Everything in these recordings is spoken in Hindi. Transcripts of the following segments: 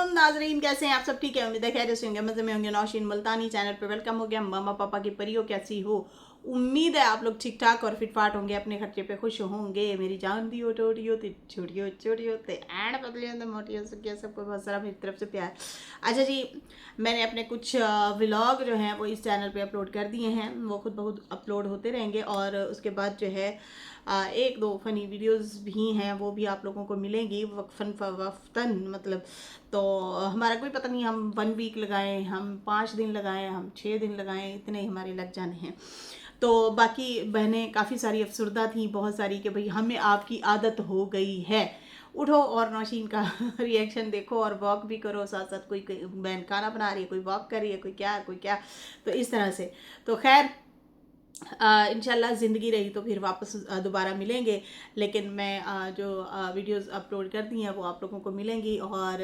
वालेकुम नाजरीन, कैसे हैं आप सब? ठीक है, उम्मीद है खैरियत से होंगे, मज़े में होंगे। नौशीन मुल्तानी चैनल पे वेलकम हो गया। मम्मा पापा की परियों कैसी हो? उम्मीद है आप लोग ठीक ठाक और फिट फाट होंगे, अपने खर्चे पे खुश होंगे। मेरी जान दी हो टोटी होती छोटी होते एंड पतली होते मोटी हो सके, सबको बहुत सारा मेरी तरफ से प्यार। अच्छा जी, मैंने अपने कुछ व्लॉग जो हैं वो इस चैनल पे अपलोड कर दिए हैं। वो खुद ब खुद अपलोड होते रहेंगे और उसके बाद जो है एक दो फ़नी वीडियोस भी हैं, वो भी आप लोगों को मिलेंगी वक्फन वफ्तन। मतलब तो हमारा कोई पता नहीं, हम 1 वीक लगाएं, हम 5 दिन लगाएं, हम 6 दिन लगाएं, इतने ही हमारे लग जाने हैं। तो बाकी बहनें काफ़ी सारी अफसरदा थी, बहुत सारी, कि भाई हमें आपकी आदत हो गई है, उठो और नौशीन का रिएक्शन देखो और वॉक भी करो साथ साथ। कोई बहन खाना बना रही है, कोई वॉक कर रही है, कोई क्या। तो इस तरह से तो खैर इंशाल्लाह ज़िंदगी रही तो फिर वापस दोबारा मिलेंगे। लेकिन मैं जो वीडियोस अपलोड करती हैं वो आप लोगों को मिलेंगी और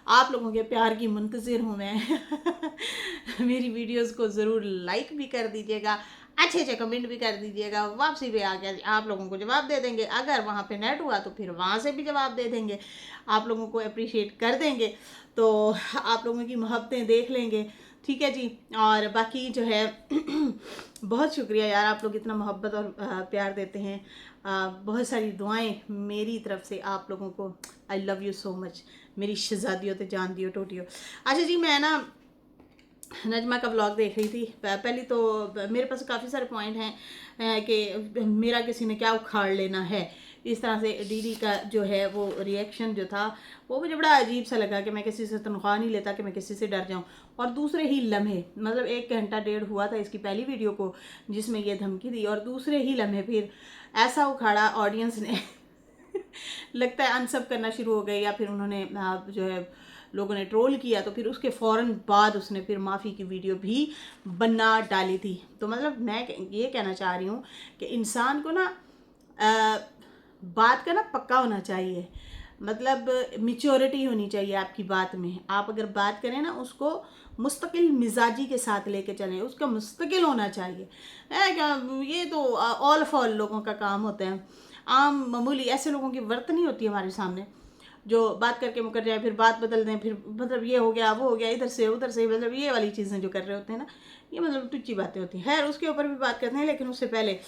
आप लोगों के प्यार की मुंतज़िर हूँ मैं। मेरी वीडियोस को ज़रूर लाइक भी कर दीजिएगा, अच्छे अच्छे कमेंट भी कर दीजिएगा। वापसी पे आके आप लोगों को जवाब दे देंगे। अगर वहाँ पे नेट हुआ तो फिर वहाँ से भी जवाब दे देंगे, आप लोगों को अप्रिशिएट कर देंगे। तो आप लोगों की मोहब्बतें देख लेंगे, ठीक है जी। और बाकी जो है बहुत शुक्रिया यार, आप लोग इतना मोहब्बत और प्यार देते हैं। बहुत सारी दुआएं मेरी तरफ से आप लोगों को। I love you so much मेरी शहजादियों ते जान दियो टोटियो। अच्छा जी, मैं ना नजमा का व्लॉग देख रही थी। पहले तो मेरे पास काफ़ी सारे पॉइंट हैं कि मेरा किसी ने क्या उखाड़ लेना है। इस तरह से दीदी का जो है वो रिएक्शन जो था वो मुझे बड़ा अजीब सा लगा कि मैं किसी से तनख्वाह नहीं लेता कि मैं किसी से डर जाऊं। और दूसरे ही लम्हे, मतलब 1 घंटा 1.5 हुआ था इसकी पहली वीडियो को जिसमें ये धमकी दी, और दूसरे ही लम्हे फिर ऐसा उखाड़ा ऑडियंस ने लगता है अनसब करना शुरू हो गए, या फिर उन्होंने जो है लोगों ने ट्रोल किया, तो फिर उसके फ़ौरन बाद उसने फिर माफ़ी की वीडियो भी बना डाली थी। तो मतलब मैं ये कहना चाह रही हूँ कि इंसान को ना बात का ना पक्का होना चाहिए, मतलब मिच्योरिटी होनी चाहिए आपकी बात में। आप अगर बात करें ना, उसको मुस्तकिल मिजाजी के साथ लेके चलें, उसका मुस्तकिल होना चाहिए। क्या ये तो ऑल फॉल लोगों का काम होता है। आम मामूली ऐसे लोगों की वर्त नहीं होती हमारे सामने जो बात करके मुकर जाए, फिर बात बदल दें, फिर मतलब ये हो गया वो हो गया, इधर से उधर से, मतलब ये वाली चीज़ें जो कर रहे होते हैं ना, ये मतलब टुच्ची बातें होती हैं। खैर उसके ऊपर भी बात करते हैं, लेकिन उससे पहले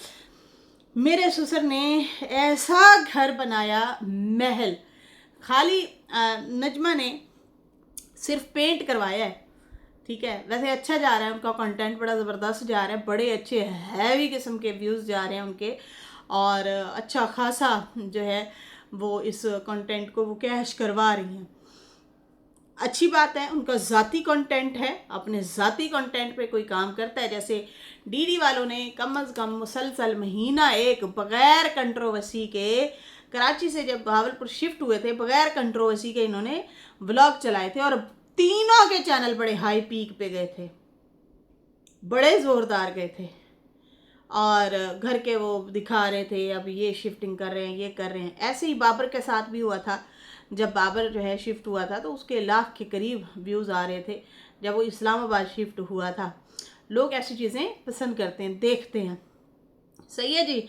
मेरे ससुर ने ऐसा घर बनाया, महल। खाली नजमा ने सिर्फ पेंट करवाया है, ठीक है। वैसे अच्छा जा रहा है उनका कंटेंट, बड़ा ज़बरदस्त जा रहा है, बड़े अच्छे हैवी किस्म के व्यूज़ जा रहे हैं उनके, और अच्छा खासा जो है वो इस कंटेंट को वो कैश करवा रही हैं। अच्छी बात है, उनका ज़ाती कंटेंट है, अपने ज़ाती कंटेंट पे कोई काम करता है। जैसे डीडी वालों ने कम अज़ कम मुसलसल महीना एक बग़ैर कंट्रोवर्सी के, कराची से जब भावलपुर शिफ्ट हुए थे, बग़ैर कंट्रोवर्सी के इन्होंने व्लॉग चलाए थे, और तीनों के चैनल बड़े हाई पीक पे गए थे, बड़े ज़ोरदार गए थे। और घर के वो दिखा रहे थे, अब ये शिफ्टिंग कर रहे हैं, ये कर रहे हैं। ऐसे ही बाबर के साथ भी हुआ था। जब बाबर जो है शिफ्ट हुआ था तो उसके लाख के करीब व्यूज़ आ रहे थे। जब वो इस्लामाबाद शिफ्ट हुआ था, लोग ऐसी चीज़ें पसंद करते हैं, देखते हैं। सही है जी।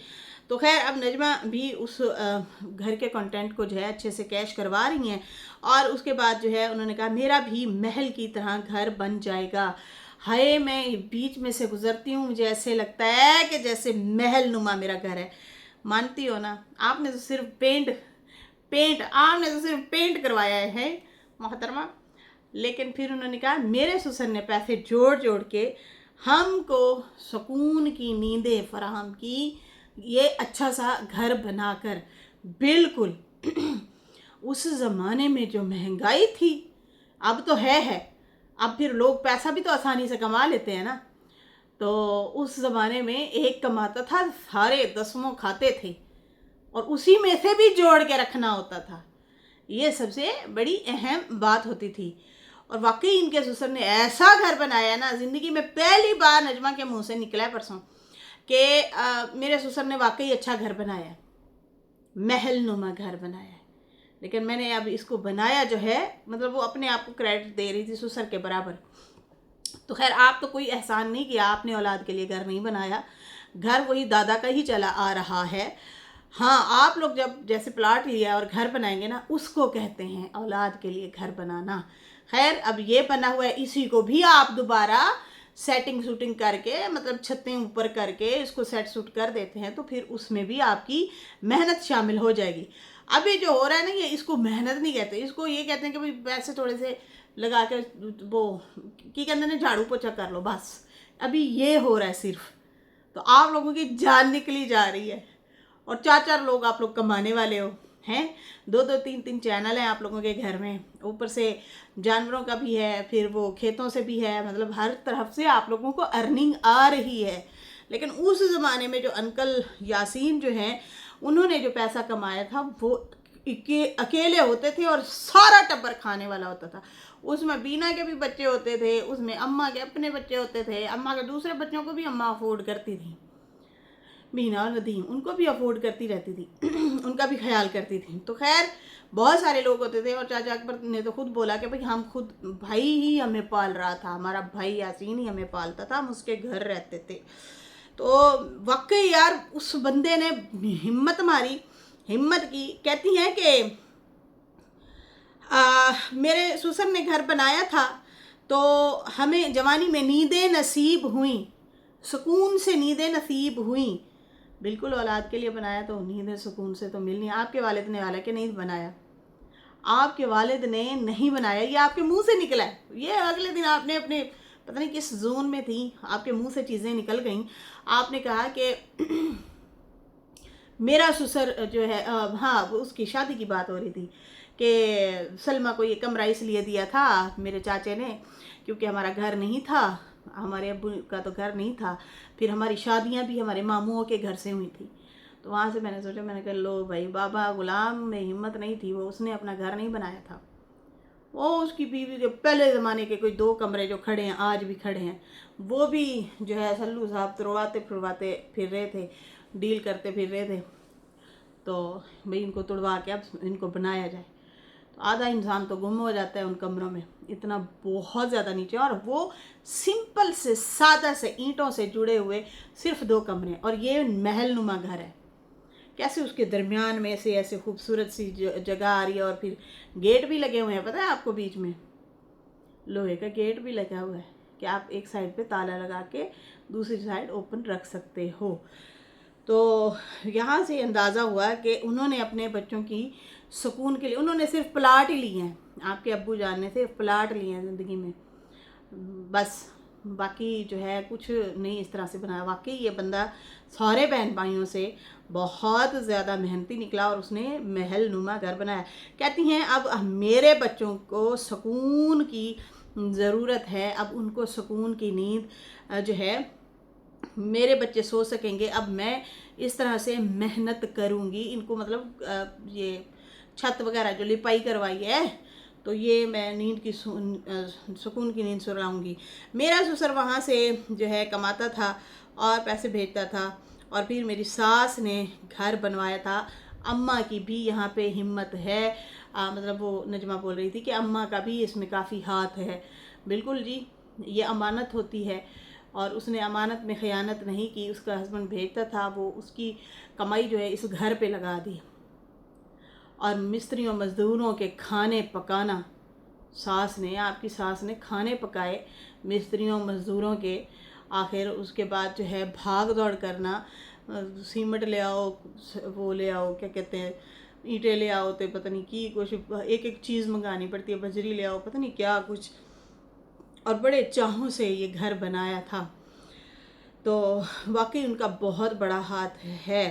तो खैर अब नजमा भी उस घर के कंटेंट को जो है अच्छे से कैश करवा रही हैं, और उसके बाद जो है उन्होंने कहा मेरा भी महल की तरह घर बन जाएगा। हाय, मैं बीच में से गुजरती हूँ, मुझे ऐसे लगता है कि जैसे महल नुमा मेरा घर है। मानती हो ना, आपने तो सिर्फ पेंट करवाया है मोहतरमा। लेकिन फिर उन्होंने कहा मेरे ससुर ने पैसे जोड़ जोड़ के हमको सुकून की नींदें फराहम की, ये अच्छा सा घर बनाकर। बिल्कुल उस ज़माने में जो महंगाई थी, अब तो है। अब फिर लोग पैसा भी तो आसानी से कमा लेते हैं ना। तो उस ज़माने में एक कमाता था, सारे 10 खाते थे, और उसी में से भी जोड़ के रखना होता था। ये सबसे बड़ी अहम बात होती थी। और वाकई इनके ससुर ने ऐसा घर बनाया ना, ज़िंदगी में पहली बार नजमा के मुंह से निकला है परसों कि मेरे ससुर ने वाकई अच्छा घर बनाया, महल नुमा घर बनाया है। लेकिन मैंने अब इसको बनाया जो है, मतलब वो अपने आप को क्रेडिट दे रही थी ससुर के बराबर। तो खैर आप तो कोई एहसान नहीं किया, आपने औलाद के लिए घर नहीं बनाया, घर वही दादा का ही चला आ रहा है। हाँ, आप लोग जब जैसे प्लॉट लिया और घर बनाएंगे ना, उसको कहते हैं औलाद के लिए घर बनाना। खैर, अब ये बना हुआ है, इसी को भी आप दोबारा सेटिंग शूटिंग करके, मतलब छतें ऊपर करके इसको सेट सूट कर देते हैं, तो फिर उसमें भी आपकी मेहनत शामिल हो जाएगी। अभी जो हो रहा है ना, ये इसको मेहनत नहीं कहते, इसको ये कहते हैं कि भाई पैसे थोड़े से लगा के वो की कहते हैं झाड़ू पोछा कर लो बस। अभी ये हो रहा है सिर्फ। तो आप लोगों की जान निकली जा रही है, और 4-4 लोग आप लोग कमाने वाले हो हैं। 2-2 3-3 चैनल हैं आप लोगों के घर में, ऊपर से जानवरों का भी है, फिर वो खेतों से भी है, मतलब हर तरफ से आप लोगों को अर्निंग आ रही है। लेकिन उस ज़माने में जो अंकल यासीन जो हैं, उन्होंने जो पैसा कमाया था वो अकेले होते थे और सारा टब्बर खाने वाला होता था। उसमें बीना के भी बच्चे होते थे, उसमें अम्मा के अपने बच्चे होते थे, अम्मा के दूसरे बच्चों को भी अम्मा अफोर्ड करती थी, मीना और नदीम उनको भी अफोर्ड करती रहती थी उनका भी ख्याल करती थी। तो खैर, बहुत सारे लोग होते थे, और चाचा अकबर ने तो खुद बोला कि भाई हम खुद, भाई ही हमें पाल रहा था, हमारा भाई यासीन ही हमें पालता था, हम उसके घर रहते थे। तो वाकई यार उस बंदे ने हिम्मत मारी, हिम्मत की। कहती हैं कि मेरे ससुर ने घर बनाया था तो हमें जवानी में नींदें नसीब हुई, सुकून से नींदें नसीब हुई। बिल्कुल, औलाद के लिए बनाया तो नींद सुकून से तो मिलनी। आपके वालिद ने वाला कि नहीं बनाया, आपके वालिद ने नहीं बनाया, ये आपके मुंह से निकला है। ये अगले दिन आपने अपने पता नहीं किस जोन में थी, आपके मुंह से चीज़ें निकल गईं। आपने कहा कि मेरा ससुर जो है, हाँ, वो उसकी शादी की बात हो रही थी कि सलमा को ये कमरा इसलिए दिया था मेरे चाचे ने क्योंकि हमारा घर नहीं था, हमारे अब्बू का तो घर नहीं था। फिर हमारी शादियां भी हमारे मामुओं के घर से हुई थी। तो वहाँ से मैंने सोचा, मैंने कहा लो भाई, बाबा गुलाम में हिम्मत नहीं थी, वो उसने अपना घर नहीं बनाया था। वो उसकी बीवी के पहले ज़माने के कोई 2 कमरे जो खड़े हैं, आज भी खड़े हैं, वो भी जो है सल्लू साहब तुड़वाते फिरवाते फिर रहे थे, डील करते फिर रहे थे। तो भाई इनको तुड़वा के अब इनको बनाया जाए। तो आधा इंसान तो गुम हो जाता है उन कमरों में, इतना बहुत ज़्यादा नीचे। और वो सिंपल से सादा से ईंटों से जुड़े हुए सिर्फ 2 कमरे, और ये महल नुमा घर है। कैसे उसके दरमियान में से ऐसे खूबसूरत सी जगह आ रही है, और फिर गेट भी लगे हुए हैं, पता है आपको, बीच में लोहे का गेट भी लगा हुआ है कि आप एक साइड पे ताला लगा के दूसरी साइड ओपन रख सकते हो। तो यहाँ से अंदाज़ा हुआ कि उन्होंने अपने बच्चों की सुकून के लिए उन्होंने सिर्फ प्लाट ही लिए हैं। आपके अब्बू जान ने सिर्फ प्लाट लिए हैं ज़िंदगी में, बस बाकी जो है कुछ नहीं इस तरह से बनाया। वाकई ये बंदा सारे बहन भाइयों से बहुत ज़्यादा मेहनती निकला और उसने महल नुमा घर बनाया। कहती हैं अब मेरे बच्चों को सुकून की ज़रूरत है, अब उनको सुकून की नींद जो है मेरे बच्चे सो सकेंगे। अब मैं इस तरह से मेहनत करूँगी इनको, मतलब ये छत वगैरह जो लिपाई करवाई है, तो ये मैं नींद की सुकून की नींद सुलाऊंगी। मेरा ससुर वहाँ से जो है कमाता था और पैसे भेजता था, और फिर मेरी सास ने घर बनवाया था। अम्मा की भी यहाँ पे हिम्मत है, मतलब वो नजमा बोल रही थी कि अम्मा का भी इसमें काफ़ी हाथ है। बिल्कुल जी, ये अमानत होती है, और उसने अमानत में ख़यानत नहीं की। उसका हस्बैंड भेजता था, वो उसकी कमाई जो है इस घर पे लगा दी, और मिस्त्रियों मज़दूरों के खाने पकाना, सास ने, आपकी सास ने खाने पकाए मिस्त्रियों मज़दूरों के। आखिर उसके बाद जो है भाग दौड़ करना, सीमेंट ले आओ, वो ले आओ, क्या कहते हैं, ईंटें ले आओ, तो पता नहीं की कुछ एक एक चीज़ मंगानी पड़ती है, बजरी ले आओ, पता नहीं क्या कुछ, और बड़े चाहों से ये घर बनाया था। तो वाकई उनका बहुत बड़ा हाथ है।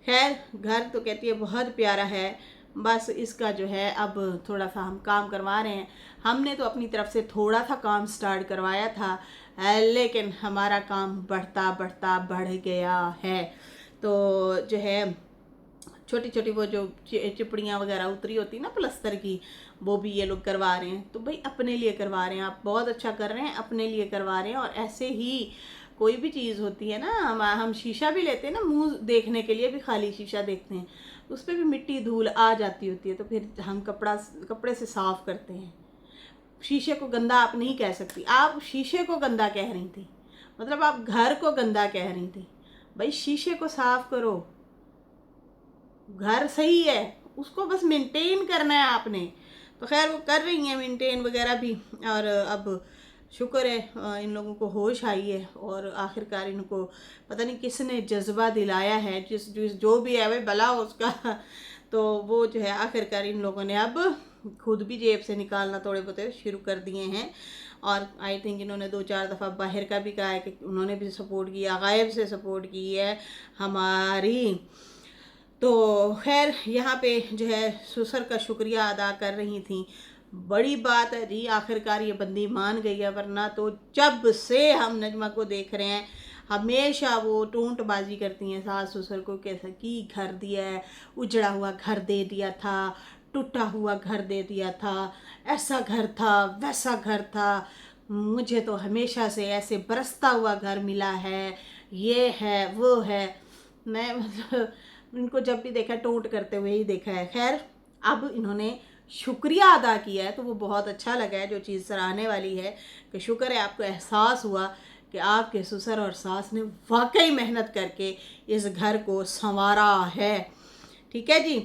खैर, घर तो कहती है बहुत प्यारा है, बस इसका जो है अब थोड़ा सा हम काम करवा रहे हैं। हमने तो अपनी तरफ से थोड़ा सा काम स्टार्ट करवाया था, लेकिन हमारा काम बढ़ता बढ़ता बढ़ गया है। तो जो है छोटी छोटी वो जो चिपड़ियाँ वगैरह उतरी होती ना प्लस्तर की, वो भी ये लोग करवा रहे हैं। तो भाई अपने लिए करवा रहे हैं, आप बहुत अच्छा कर रहे हैं, अपने लिए करवा रहे हैं। और ऐसे ही कोई भी चीज़ होती है ना, हम शीशा भी लेते हैं ना, मुंह देखने के लिए भी खाली शीशा देखते हैं, उस पर भी मिट्टी धूल आ जाती होती है, तो फिर हम कपड़े से साफ़ करते हैं। शीशे को गंदा आप नहीं कह सकती, आप शीशे को गंदा कह रही थी, मतलब आप घर को गंदा कह रही थी। भाई शीशे को साफ़ करो, घर सही है, उसको बस मेंटेन करना है आपने। तो खैर वो कर रही हैं मेंटेन वगैरह भी। और अब शुक्र है इन लोगों को होश आई है, और आखिरकार इनको पता नहीं किसने जज्बा दिलाया है, जिस जो भी है भाई भला हो उसका तो वो जो है आखिरकार इन लोगों ने अब खुद भी जेब से निकालना थोड़े बहुत शुरू कर दिए हैं। और आई थिंक इन्होंने 2-4 दफ़ा बाहर का भी कहा है कि उन्होंने भी सपोर्ट किया, गायब से सपोर्ट की है हमारी। तो खैर यहाँ पे जो है ससुर का शुक्रिया अदा कर रही थी। बड़ी बात है जी, आखिरकार ये बंदी मान गई है, वरना तो जब से हम नजमा को देख रहे हैं हमेशा वो टोंटबाजी करती हैं सास ससुर को, कैसा की घर दिया है, उजड़ा हुआ घर दे दिया था, टूटा हुआ घर दे दिया था, ऐसा घर था वैसा घर था, मुझे तो हमेशा से ऐसे बरसता हुआ घर मिला है, ये है वो है। मैं मतलब इनको जब भी देखा टोंट करते हुए ही देखा है। खैर अब इन्होंने शुक्रिया अदा किया है तो वो बहुत अच्छा लगा है, जो चीज़ सराहने वाली है कि शुक्र है आपको एहसास हुआ कि आपके ससुर और सास ने वाकई मेहनत करके इस घर को संवारा है। ठीक है जी,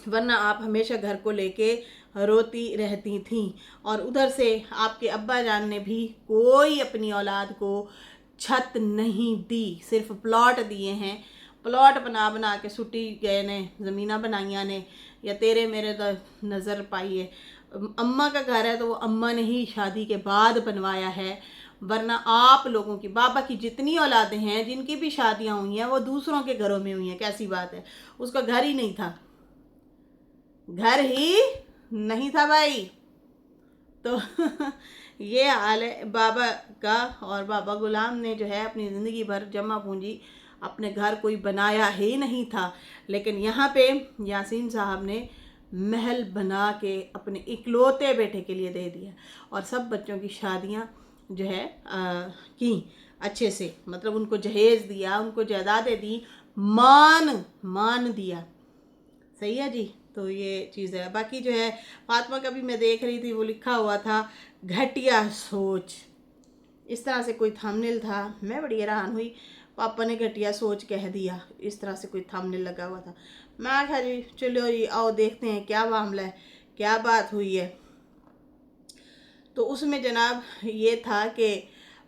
वरना आप हमेशा घर को लेके रोती रहती थीं। और उधर से आपके अब्बा जान ने भी कोई अपनी औलाद को छत नहीं दी, सिर्फ प्लॉट दिए हैं। प्लॉट बना बना के सुटी गए ने, ज़मीना बनाइया ने, या तेरे मेरे तो नज़र पाई है। अम्मा का घर है तो वो अम्मा ने ही शादी के बाद बनवाया है, वरना आप लोगों की बाबा की जितनी औलादें हैं जिनकी भी शादियां हुई हैं वो दूसरों के घरों में हुई हैं। कैसी बात है, उसका घर ही नहीं था, घर ही नहीं था भाई। तो ये हाल है बाबा का। और बाबा गुलाम ने जो है अपनी ज़िंदगी भर जमा पूंजी अपने घर कोई बनाया ही नहीं था, लेकिन यहाँ पे यासीन साहब ने महल बना के अपने इकलौते बेटे के लिए दे दिया, और सब बच्चों की शादियाँ जो है की अच्छे से, मतलब उनको जहेज दिया, उनको जायदादें दी, मान मान दिया। सही है जी। तो ये चीज़ है। बाकी जो है फातिमा का भी मैं देख रही थी, वो लिखा हुआ था घटिया सोच, इस तरह से कोई थंबनेल था। मैं बड़ी हैरान हुई, पापा ने घटिया सोच कह दिया, इस तरह से कोई थंबनेल लगा हुआ था। मैं कहा जी चलो जी आओ देखते हैं क्या मामला है, क्या बात हुई है। तो उसमें जनाब ये था कि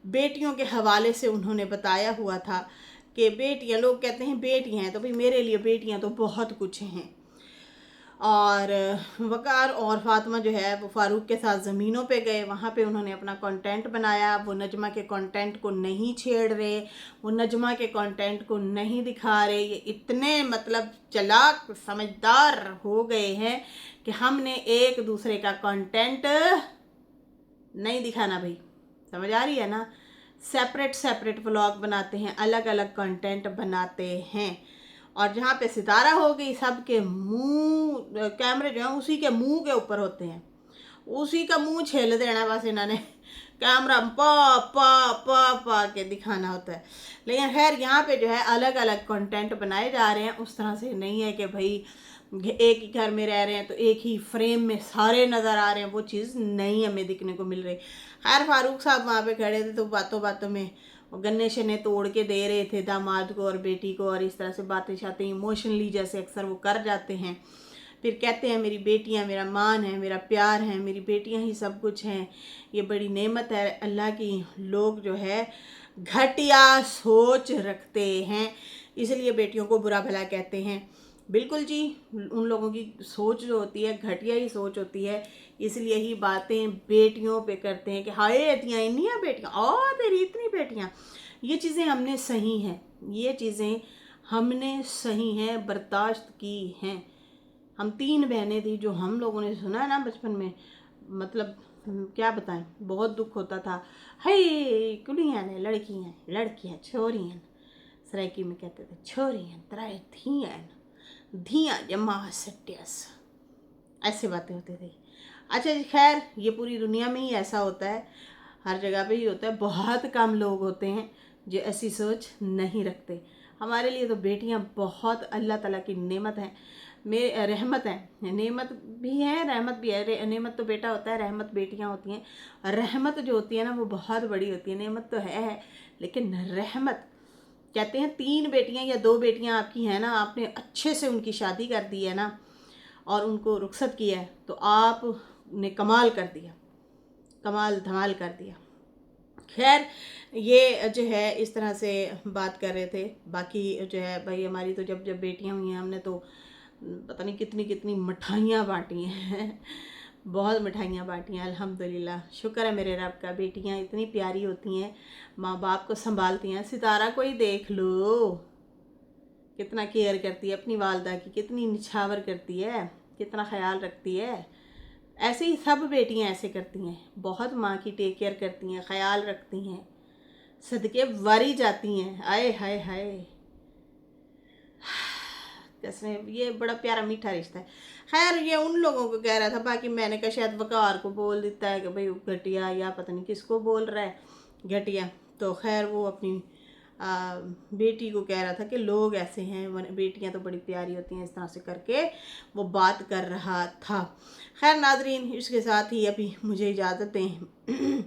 बेटियों के हवाले से उन्होंने बताया हुआ था कि बेटियां, लोग कहते हैं बेटियां हैं, तो भाई मेरे लिए बेटियां तो बहुत कुछ हैं। और वकार और फातिमा जो है वो फ़ारूक के साथ ज़मीनों पे गए, वहाँ पे उन्होंने अपना कंटेंट बनाया। वो नजमा के कंटेंट को नहीं छेड़ रहे, वो नजमा के कंटेंट को नहीं दिखा रहे। ये इतने मतलब चालाक समझदार हो गए हैं कि हमने एक दूसरे का कंटेंट नहीं दिखाना भाई, समझ आ रही है ना। सेपरेट सेपरेट व्लॉग बनाते हैं, अलग अलग कंटेंट बनाते हैं। और जहाँ पे सितारा हो गई, सबके मुंह कैमरे जो है उसी के मुंह के ऊपर होते हैं, उसी का मुंह छेल देना बस इन्होंने, कैमरा पा पा पा पा के दिखाना होता है। लेकिन खैर यहाँ पे जो है अलग अलग कंटेंट बनाए जा रहे हैं, उस तरह से नहीं है कि भाई एक ही घर में रह रहे हैं तो एक ही फ्रेम में सारे नज़र आ रहे हैं, वो चीज़ नहीं हमें दिखने को मिल रही। खैर फारूक साहब वहाँ पे खड़े थे तो बातों बातों में गन्ने शने तोड़ के दे रहे थे दामाद को और बेटी को, और इस तरह से बातें शातें इमोशनली जैसे अक्सर वो कर जाते हैं। फिर कहते हैं मेरी बेटियां मेरा मान है, मेरा प्यार है, मेरी बेटियां ही सब कुछ हैं, ये बड़ी नेमत है अल्लाह की। लोग जो है घटिया सोच रखते हैं, इसलिए बेटियों को बुरा भला कहते हैं। बिल्कुल जी, उन लोगों की सोच जो होती है घटिया ही सोच होती है, इसलिए ही बातें बेटियों पे करते हैं कि हाय इतनी इन्नियाँ बेटियाँ और तेरी इतनी बेटियाँ। ये चीज़ें हमने सही हैं, ये चीज़ें हमने सही हैं बर्दाश्त की हैं। हम 3 बहनें थी, जो हम लोगों ने सुना है ना बचपन में, मतलब क्या बताएं, बहुत दुख होता था। हे कुड़ियाँ ने लड़कियाँ लड़कियाँ छोरियाँ, सराइकी में कहते थे छोरियाँ तराए धियाँ धियाँ जमा सट्यास, ऐसे बातें होती थी। अच्छा जी, खैर ये पूरी दुनिया में ही ऐसा होता है, हर जगह पे ही होता है। बहुत कम लोग होते हैं जो ऐसी सोच नहीं रखते। हमारे लिए तो बेटियां बहुत अल्लाह ताला की नेमत हैं, मेरे रहमत है। नेमत भी है रहमत भी है। नेमत तो बेटा होता है, रहमत बेटियां होती हैं। रहमत जो होती है ना वो बहुत बड़ी होती है, नेमत तो है लेकिन रहमत कहते हैं 3 बेटियां या 2 बेटियां आपकी हैं ना, आपने अच्छे से उनकी शादी कर दी है ना और उनको रुखसत किया है, तो आपने कमाल कर दिया, कमाल धमाल कर दिया। खैर ये जो है इस तरह से बात कर रहे थे। बाकी जो है भाई हमारी तो जब जब बेटियां हुई हैं हमने तो पता नहीं कितनी कितनी मिठाइयाँ बांटी हैं बहुत मिठाइयाँ बांटी हैं अल्हम्दुलिल्लाह। शुक्र है मेरे रब का, बेटियां इतनी प्यारी होती हैं, माँ बाप को संभालती हैं। सितारा को ही देख लो, कितना केयर करती है अपनी वालदा की, कितनी निछावर करती है, कितना ख्याल रखती है। ऐसे ही सब बेटियां ऐसे करती हैं, बहुत माँ की टेक केयर करती हैं, ख्याल रखती हैं, सदके वारी जाती हैं। आए हाय हाय, कैसे ये बड़ा प्यारा मीठा रिश्ता है। खैर ये उन लोगों को कह रहा था, बाकी मैंने कहा शायद वकार को बोल देता है कि भाई घटिया, या पता नहीं किसको बोल रहा है घटिया। तो खैर वो अपनी बेटी को कह रहा था कि लोग ऐसे हैं, बेटियां तो बड़ी प्यारी होती हैं, इस तरह से करके वो बात कर रहा था। खैर नाजरीन, इसके साथ ही अभी मुझे इजाज़त दें।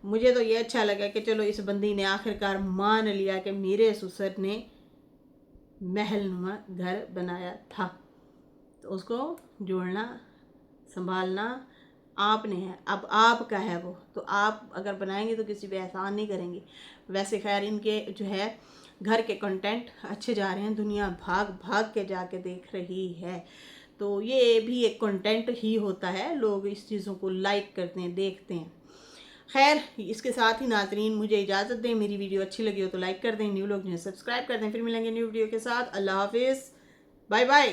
मुझे तो ये अच्छा लगा कि चलो इस बंदी ने आखिरकार मान लिया कि मेरे ससुर ने महलनुमा घर बनाया था, तो उसको जोड़ना संभालना आपने है, अब आपका है वो, तो आप अगर बनाएंगे तो किसी पे एहसान नहीं करेंगे। वैसे खैर इनके जो है घर के कंटेंट अच्छे जा रहे हैं, दुनिया भाग भाग के जाके देख रही है, तो ये भी एक कंटेंट ही होता है, लोग इस चीज़ों को लाइक करते हैं, देखते हैं। खैर इसके साथ ही नाजरीन मुझे इजाज़त दें। मेरी वीडियो अच्छी लगी हो तो लाइक कर दें, न्यू लोग जो है सब्सक्राइब कर दें। फिर मिलेंगे न्यू वीडियो के साथ। अल्लाह हाफिज़, बाय बाय।